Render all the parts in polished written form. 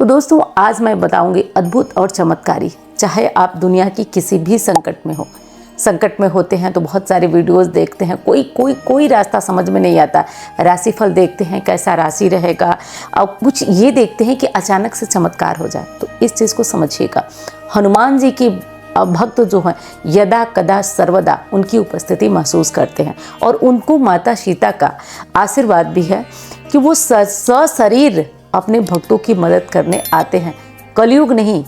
तो दोस्तों आज मैं बताऊंगी अद्भुत और चमत्कारी, चाहे आप दुनिया की किसी भी संकट में हो। संकट में होते हैं तो बहुत सारे वीडियोस देखते हैं, कोई रास्ता समझ में नहीं आता। राशिफल देखते हैं कैसा राशि रहेगा, और कुछ ये देखते हैं कि अचानक से चमत्कार हो जाए। तो इस चीज़ को समझिएगा, हनुमान जी की भक्त जो हैं यदा कदा सर्वदा उनकी उपस्थिति महसूस करते हैं, और उनको माता सीता का आशीर्वाद भी है कि वो सशरीर अपने भक्तों की मदद करने आते हैं। कलयुग नहीं,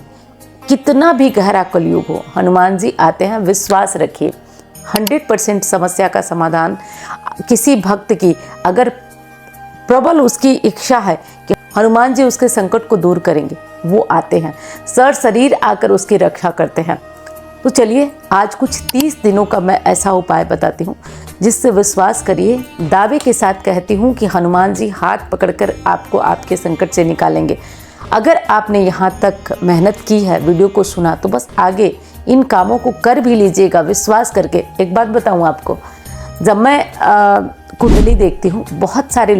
कितना भी गहरा कलयुग हो, हनुमान जी आते हैं। विश्वास रखिए, 100% समस्या का समाधान किसी भक्त की अगर प्रबल उसकी इच्छा है कि हनुमान जी उसके संकट को दूर करेंगे, वो आते हैं, शरीर आकर उसकी रक्षा करते हैं। तो चलिए आज कुछ 30 दिनों का मैं ऐसा उपाय बताती हूँ जिससे विश्वास करिए, दावे के साथ कहती हूँ कि हनुमान जी हाथ पकड़कर आपको आपके संकट से निकालेंगे। अगर आपने यहाँ तक मेहनत की है, वीडियो को सुना, तो बस आगे इन कामों को कर भी लीजिएगा विश्वास करके। एक बात बताऊँ आपको, जब मैं कुंडली देखती हूँ, बहुत सारे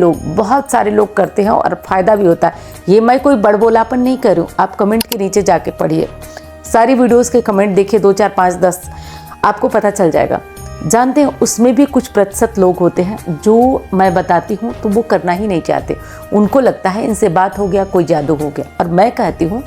लोग करते हैं और फ़ायदा भी होता है। ये मैं कोई बड़बोलापन नहीं कर रही हूँ, आप कमेंट के नीचे जाके पढ़िए, सारी वीडियोस के कमेंट देखिए, 2 4 5 10 आपको पता चल जाएगा। जानते हैं उसमें भी कुछ प्रतिशत लोग होते हैं जो मैं बताती हूँ तो वो करना ही नहीं चाहते। उनको लगता है इनसे बात हो गया, कोई जादू हो गया। और मैं कहती हूँ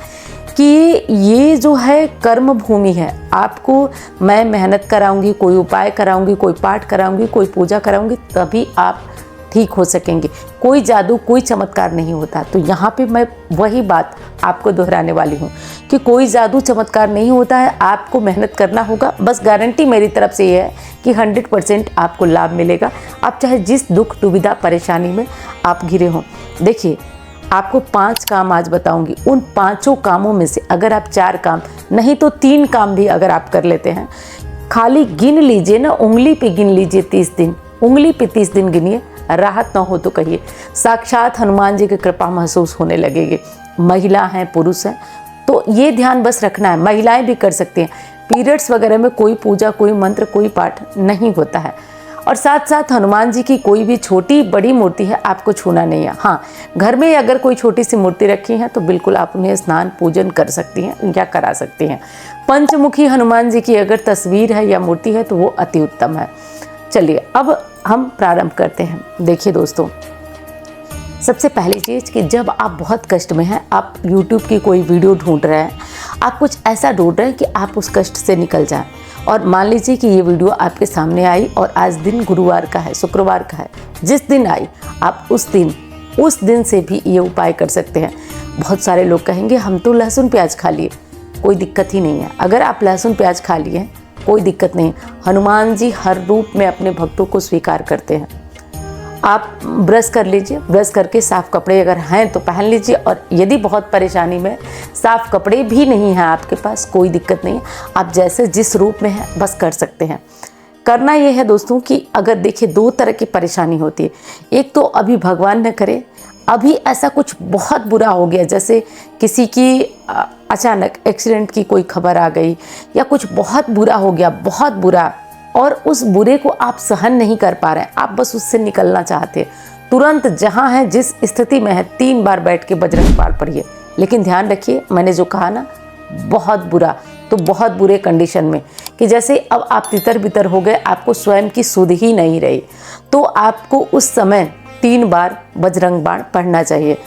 कि ये जो है कर्म भूमि है। आपको मैं मेहनत कराऊंगी, कोई उपाय कराऊंगी, कोई पाठ कराऊंगी, कोई पूजा कराऊंगी, तभी आप ठीक हो सकेंगे। कोई जादू, कोई चमत्कार नहीं होता। तो यहाँ पे मैं वही बात आपको दोहराने वाली हूँ कि कोई जादू चमत्कार नहीं होता है। आपको मेहनत करना होगा, बस गारंटी मेरी तरफ से ये है कि 100% आपको लाभ मिलेगा। आप चाहे जिस दुख दुविधा परेशानी में आप घिरे हों। देखिए, आपको 5 काम आज बताऊंगी। उन 5 कामों में से अगर आप 4 काम नहीं तो 3 काम भी अगर आप कर लेते हैं, खाली गिन लीजिए ना, उंगली पे गिन लीजिए 30 दिन, उंगली पे 30 दिन गिनिए, राहत ना हो तो कहिए साक्षात हनुमान जी की कृपा महसूस होने लगेगी। महिला हैं, पुरुष हैं, तो ये ध्यान बस रखना है, महिलाएं भी कर सकती हैं। पीरियड्स वगैरह में कोई पूजा, कोई मंत्र, कोई पाठ नहीं होता है। और साथ साथ हनुमान जी की कोई भी छोटी बड़ी मूर्ति है आपको छूना नहीं है। हाँ, घर में अगर कोई छोटी सी मूर्ति रखी है तो बिल्कुल आप उन्हें स्नान पूजन कर सकती हैं या करा सकती हैं। पंचमुखी हनुमान जी की अगर तस्वीर है या मूर्ति है तो वो अति उत्तम है। चलिए अब हम प्रारंभ करते हैं। देखिए दोस्तों, सबसे पहली चीज़ कि जब आप बहुत कष्ट में हैं, आप YouTube की कोई वीडियो ढूंढ रहे हैं, आप कुछ ऐसा ढूंढ रहे हैं कि आप उस कष्ट से निकल जाएं, और मान लीजिए कि ये वीडियो आपके सामने आई और आज दिन गुरुवार का है, शुक्रवार का है, जिस दिन आई आप उस दिन से भी ये उपाय कर सकते हैं। बहुत सारे लोग कहेंगे हम तो लहसुन प्याज खा लिए, कोई दिक्कत ही नहीं है। अगर आप लहसुन प्याज खा लिए हैं कोई दिक्कत नहीं। हनुमान जी हर रूप में अपने भक्तों को स्वीकार करते हैं। आप ब्रश कर लीजिए, ब्रश करके साफ़ कपड़े अगर हैं तो पहन लीजिए, और यदि बहुत परेशानी में साफ़ कपड़े भी नहीं हैं आपके पास, कोई दिक्कत नहीं है, आप जैसे जिस रूप में हैं बस कर सकते हैं। करना ये है दोस्तों कि अगर देखिए 2 तरह की परेशानी होती है। एक तो अभी भगवान न करे अभी ऐसा कुछ बहुत बुरा हो गया, जैसे किसी की अचानक एक्सीडेंट की कोई खबर आ गई, या कुछ बहुत बुरा हो गया, बहुत बुरा, और उस बुरे को आप सहन नहीं कर पा रहे हैं, आप बस उससे निकलना चाहते हैं। तुरंत जहाँ है, जिस स्थिति में है, 3 बार बैठ के बजरंग बाण पढ़िए। लेकिन ध्यान रखिए, मैंने जो कहा ना, बहुत बुरा तो बहुत बुरे कंडीशन में, कि जैसे अब आप तितर बितर हो गए, आपको स्वयं की सुध ही नहीं रही, तो आपको उस समय 3 बार बजरंग बाण पढ़ना चाहिए।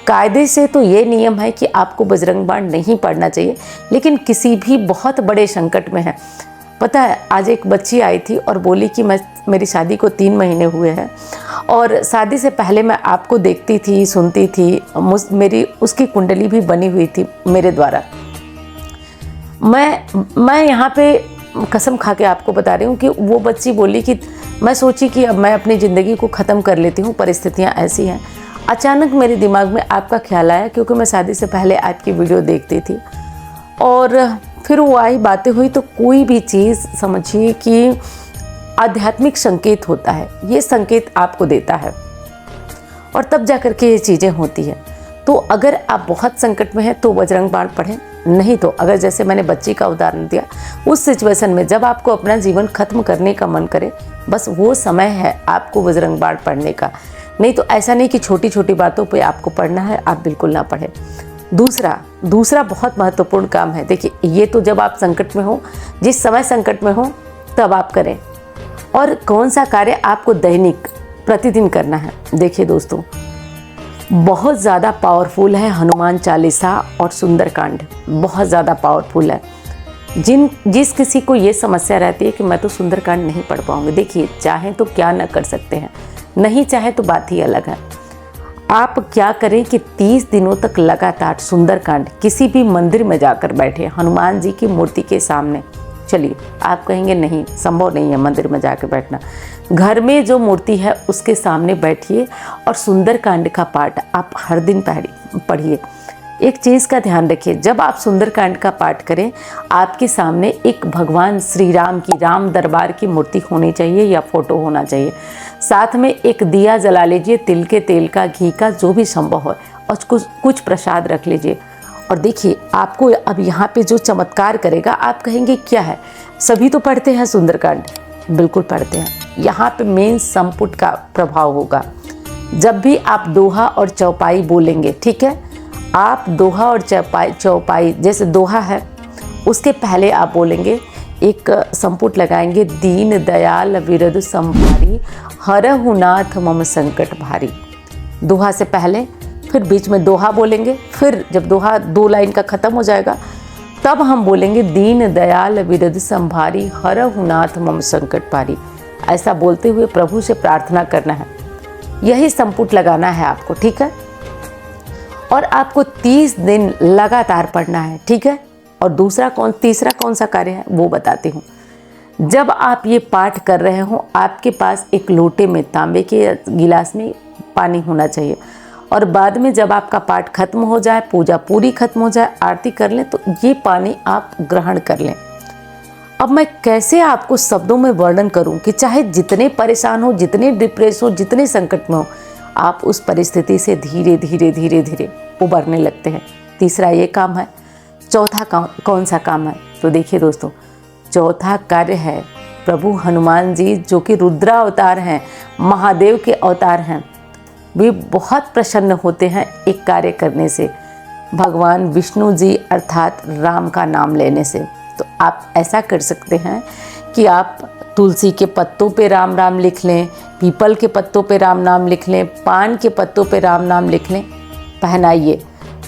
कायदे से तो ये नियम है कि आपको बजरंग बाण नहीं पढ़ना चाहिए, लेकिन किसी भी बहुत बड़े संकट में है। पता है, आज एक बच्ची आई थी और बोली कि मेरी शादी को 3 महीने हुए हैं, और शादी से पहले मैं आपको देखती थी, सुनती थी, मेरी उसकी कुंडली भी बनी हुई थी मेरे द्वारा। मैं यहाँ पे कसम खा के आपको बता रही हूँ कि वो बच्ची बोली कि मैं सोची कि अब मैं अपनी ज़िंदगी को ख़त्म कर लेती हूँ, परिस्थितियाँ ऐसी हैं। अचानक मेरे दिमाग में आपका ख्याल आया, क्योंकि मैं शादी से पहले आपकी वीडियो देखती थी, और फिर वो आई, बातें हुई, तो कोई भी चीज़ समझिए कि आध्यात्मिक संकेत होता है, ये संकेत आपको देता है, और तब जा कर के ये चीज़ें होती हैं। तो अगर आप बहुत संकट में हैं तो बजरंग बाण पढ़ें, नहीं तो अगर जैसे मैंने बच्ची का उदाहरण दिया, उस सिचुएशन में जब आपको अपना जीवन खत्म करने का मन करे, बस वो समय है आपको बजरंग बाण पढ़ने का। नहीं तो ऐसा नहीं कि छोटी छोटी बातों पे आपको पढ़ना है, आप बिल्कुल ना पढ़ें। दूसरा बहुत महत्वपूर्ण काम है। देखिए, ये तो जब आप संकट में हो, जिस समय संकट में हो तब आप करें। और कौन सा कार्य आपको दैनिक प्रतिदिन करना है। देखिए दोस्तों, बहुत ज़्यादा पावरफुल है हनुमान चालीसा और सुंदरकांड, बहुत ज़्यादा पावरफुल है। जिस किसी को ये समस्या रहती है कि मैं तो सुंदरकांड नहीं पढ़ पाऊंगी, देखिए चाहें तो क्या न कर सकते हैं, नहीं चाहे तो बात ही अलग है। आप क्या करें कि 30 दिनों तक लगातार सुंदरकांड किसी भी मंदिर में जाकर बैठे, हनुमान जी की मूर्ति के सामने। चलिए, आप कहेंगे नहीं, संभव नहीं है मंदिर में जाकर बैठना। घर में जो मूर्ति है उसके सामने बैठिए और सुंदरकांड का पाठ आप हर दिन पढ़िए। एक चीज़ का ध्यान रखिए, जब आप सुंदरकांड का पाठ करें, आपके सामने एक भगवान श्री राम की, राम दरबार की मूर्ति होनी चाहिए या फोटो होना चाहिए। साथ में एक दिया जला लीजिए, तिल के तेल का, घी का, जो भी संभव हो, और कुछ प्रसाद रख लीजिए। और देखिए, आपको अब यहाँ पे जो चमत्कार करेगा, आप कहेंगे क्या है, सभी तो पढ़ते हैं सुंदरकांड, बिल्कुल पढ़ते हैं। यहाँ पे मेन संपुट का प्रभाव होगा। जब भी आप दोहा और चौपाई बोलेंगे, ठीक है, आप दोहा और चौपाई, जैसे दोहा है उसके पहले आप बोलेंगे, एक संपुट लगाएंगे, दीन दयाल विरद संभारी, हरहु नाथ मम संकट भारी। दोहा से पहले, फिर बीच में दोहा बोलेंगे, फिर जब दोहा 2 लाइन का ख़त्म हो जाएगा तब हम बोलेंगे, दीन दयाल विरद संभारी, हरहु नाथ मम संकट भारी। ऐसा बोलते हुए प्रभु से प्रार्थना करना है, यही संपुट लगाना है आपको, ठीक है। और आपको 30 दिन लगातार पढ़ना है, ठीक है। और तीसरा कौन सा कार्य है वो बताती हूँ। जब आप ये पाठ कर रहे हो, आपके पास एक लोटे में, तांबे के गिलास में पानी होना चाहिए। और बाद में जब आपका पाठ खत्म हो जाए, पूजा पूरी खत्म हो जाए, आरती कर लें, तो ये पानी आप ग्रहण कर लें। अब मैं कैसे आपको शब्दों में वर्णन करूं कि चाहे जितने परेशान हो, जितने डिप्रेस हो, जितने संकट में हो, आप उस परिस्थिति से धीरे धीरे उबरने लगते हैं। तीसरा ये काम है। चौथा कौन सा काम है, तो देखिए दोस्तों, चौथा कार्य है, प्रभु हनुमान जी जो कि रुद्रा अवतार हैं, महादेव के अवतार हैं, वे बहुत प्रसन्न होते हैं एक कार्य करने से, भगवान विष्णु जी अर्थात राम का नाम लेने से। तो आप ऐसा कर सकते हैं कि आप तुलसी के पत्तों पे राम नाम लिख लें, पीपल के पत्तों पे राम नाम लिख लें, पान के पत्तों पे राम नाम लिख लें,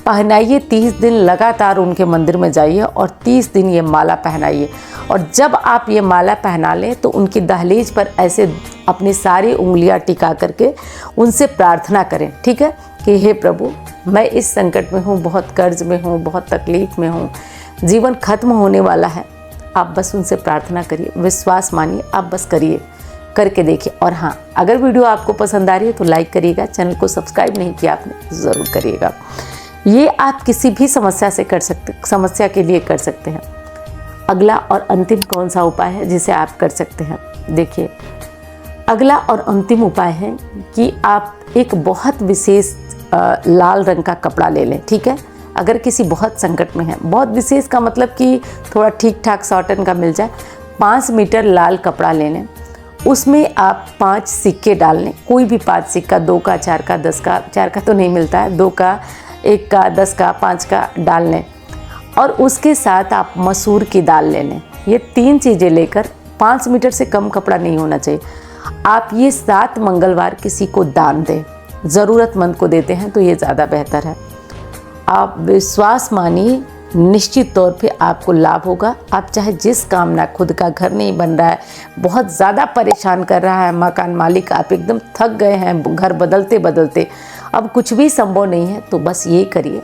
पहनाइए 30 दिन लगातार उनके मंदिर में जाइए और 30 दिन ये माला पहनाइए। और जब आप ये माला पहना लें तो उनकी दहलीज पर ऐसे अपनी सारी उंगलियां टिका करके उनसे प्रार्थना करें, ठीक है, कि हे प्रभु, मैं इस संकट में हूँ, बहुत कर्ज में हूँ, बहुत तकलीफ में हूँ, जीवन खत्म होने वाला है। आप बस उनसे प्रार्थना करिए, विश्वास मानिए, आप बस करिए, करके देखिए। और हाँ, अगर वीडियो आपको पसंद आ रही है तो लाइक करिएगा, चैनल को सब्सक्राइब नहीं किया आपने ज़रूर करिएगा। ये आप किसी भी समस्या के लिए कर सकते हैं। अगला और अंतिम कौन सा उपाय है जिसे आप कर सकते हैं, देखिए, अगला और अंतिम उपाय है कि आप एक बहुत विशेष लाल रंग का कपड़ा ले लें, ठीक है। अगर किसी बहुत संकट में है, बहुत विशेष का मतलब कि थोड़ा ठीक ठाक सॉटन का मिल जाए, 5 मीटर लाल कपड़ा ले लें, उसमें आप 5 सिक्के डाल लें, कोई भी 5 सिक्का, 2 का, 4 का, 10 का, 4 का तो नहीं मिलता है, 2 का, 1 का, 10 का, 5 का डाल लें। और उसके साथ आप मसूर की दाल ले लें। ये 3 चीज़ें लेकर, 5 मीटर से कम कपड़ा नहीं होना चाहिए। आप ये 7 मंगलवार किसी को दान दें, ज़रूरतमंद को देते हैं तो ये ज़्यादा बेहतर है। आप विश्वास मानिए, निश्चित तौर पे आपको लाभ होगा। आप चाहे जिस काम ना, खुद का घर नहीं बन रहा है, बहुत ज़्यादा परेशान कर रहा है मकान मालिक, आप एकदम थक गए हैं घर बदलते बदलते, अब कुछ भी संभव नहीं है, तो बस ये करिए।